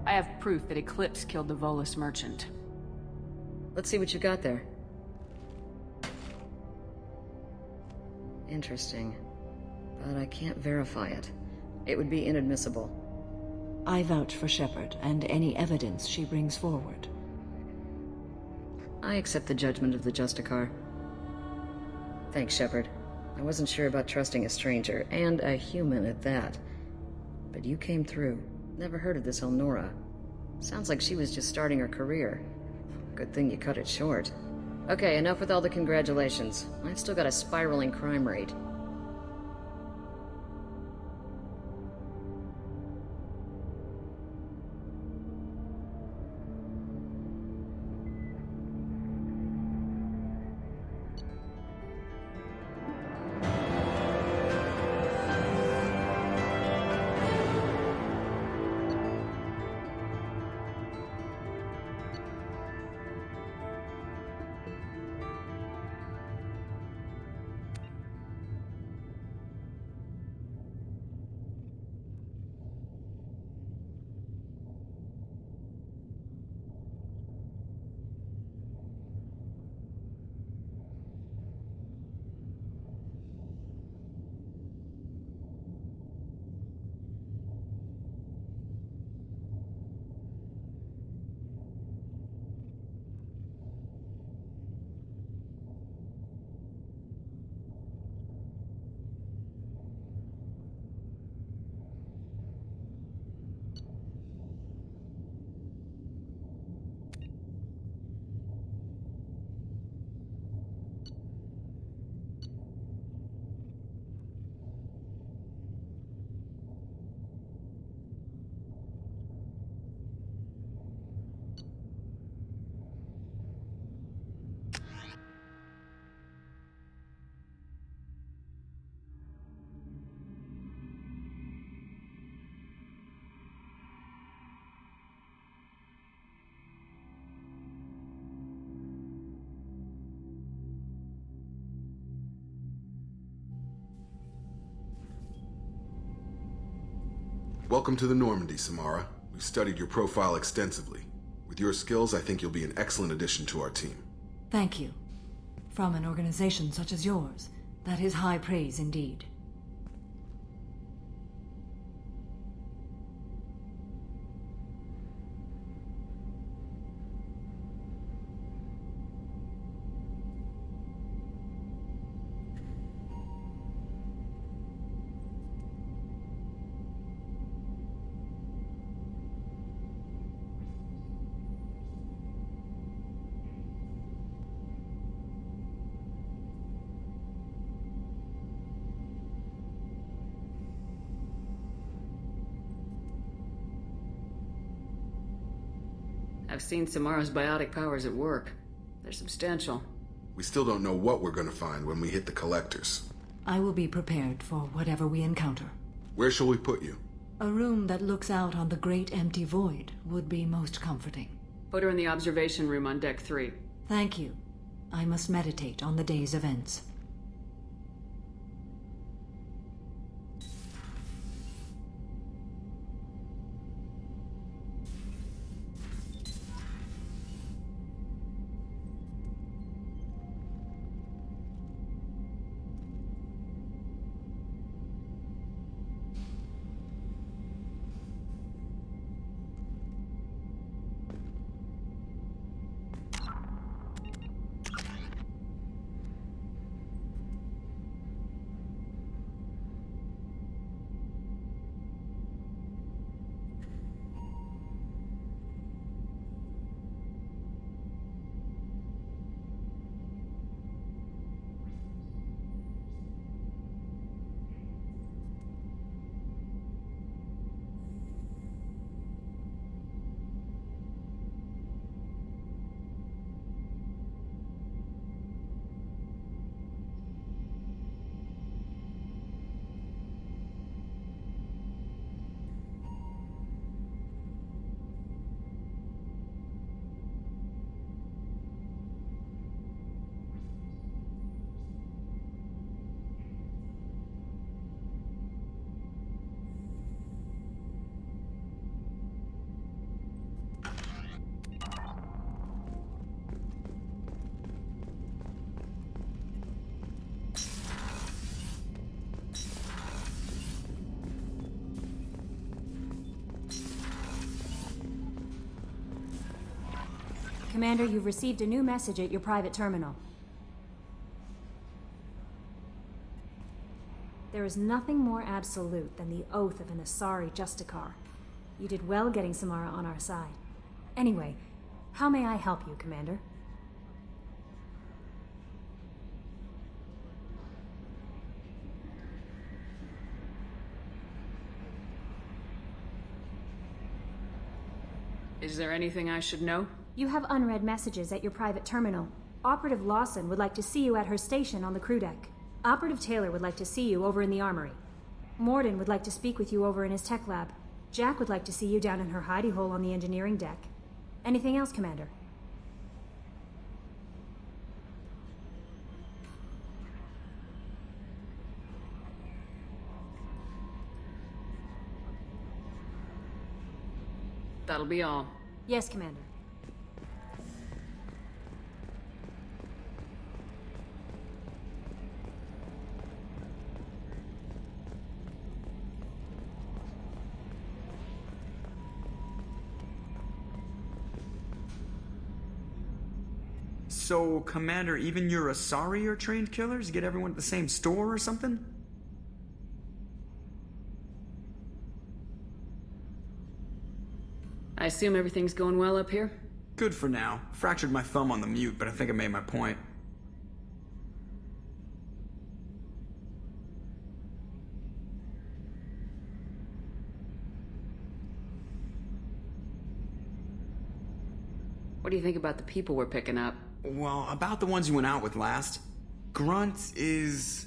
I have proof that Eclipse killed the Volus merchant. Let's see what you got there. Interesting. but I can't verify it. It would be inadmissible. I vouch for Shepard and any evidence she brings forward. I accept the judgment of the justicar. Thanks, Shepard. I wasn't sure about trusting a stranger, and a human at that. But you came through. Never heard of this Elnora. Sounds like she was just starting her career. Good thing you cut it short. Okay, enough with all the congratulations. I've still got a spiraling crime rate. Welcome to the Normandy, Samara. We've studied your profile extensively. With your skills, I think you'll be an excellent addition to our team. Thank you. From an organization such as yours, that is high praise indeed. I've seen Samara's biotic powers at work. They're substantial. We still don't know what we're gonna find when we hit the collectors. I will be prepared for whatever we encounter. Where shall we put you? A room that looks out on the great empty void would be most comforting. Put her in the observation room on deck 3. Thank you. I must meditate on the day's events. Commander, you've received a new message at your private terminal. There is nothing more absolute than the oath of an Asari justicar. You did well getting Samara on our side. Anyway, how may I help you, Commander? Is there anything I should know? You have unread messages at your private terminal. Operative Lawson would like to see you at her station on the crew deck. Operative Taylor would like to see you over in the armory. Morden would like to speak with you over in his tech lab. Jack would like to see you down in her hidey hole on the engineering deck. Anything else, Commander? That'll be all. Yes, Commander. So, Commander, even your Asari are trained killers? You get everyone at the same store or something? I assume everything's going well up here? Good for now. Fractured my thumb on the mute, but I think I made my point. What do you think about the people we're picking up? Well, about the ones you went out with last. Grunt is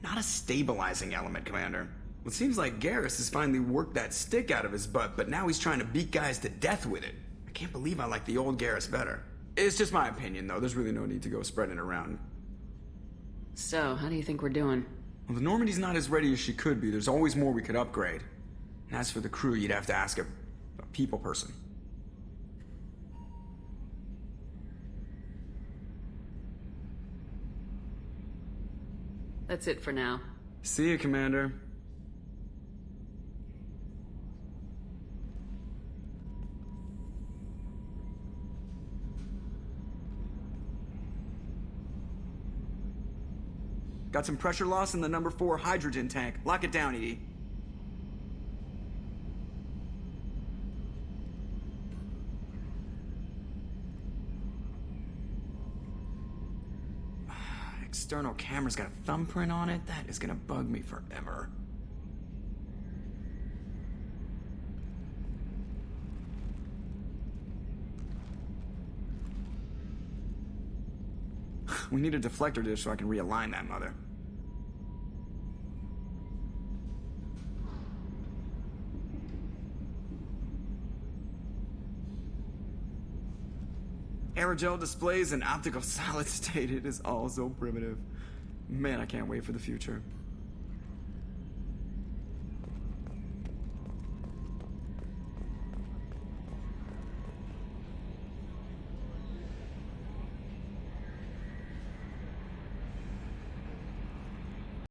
not a stabilizing element, Commander. It seems like Garrus has finally worked that stick out of his butt, but now he's trying to beat guys to death with it. I can't believe I like the old Garrus better. It's just my opinion, though. There's really no need to go spreading it around. So, how do you think we're doing? Well, the Normandy's not as ready as she could be. There's always more we could upgrade. And as for the crew, you'd have to ask a people person. That's it for now. See you, Commander. Got some pressure loss in the number 4 hydrogen tank. Lock it down, Edie. External camera's got a thumbprint on it. That is gonna bug me forever. We need a deflector dish so I can realign that mother. Aerogel displays and optical solid state. It is all so primitive. Man, I can't wait for the future.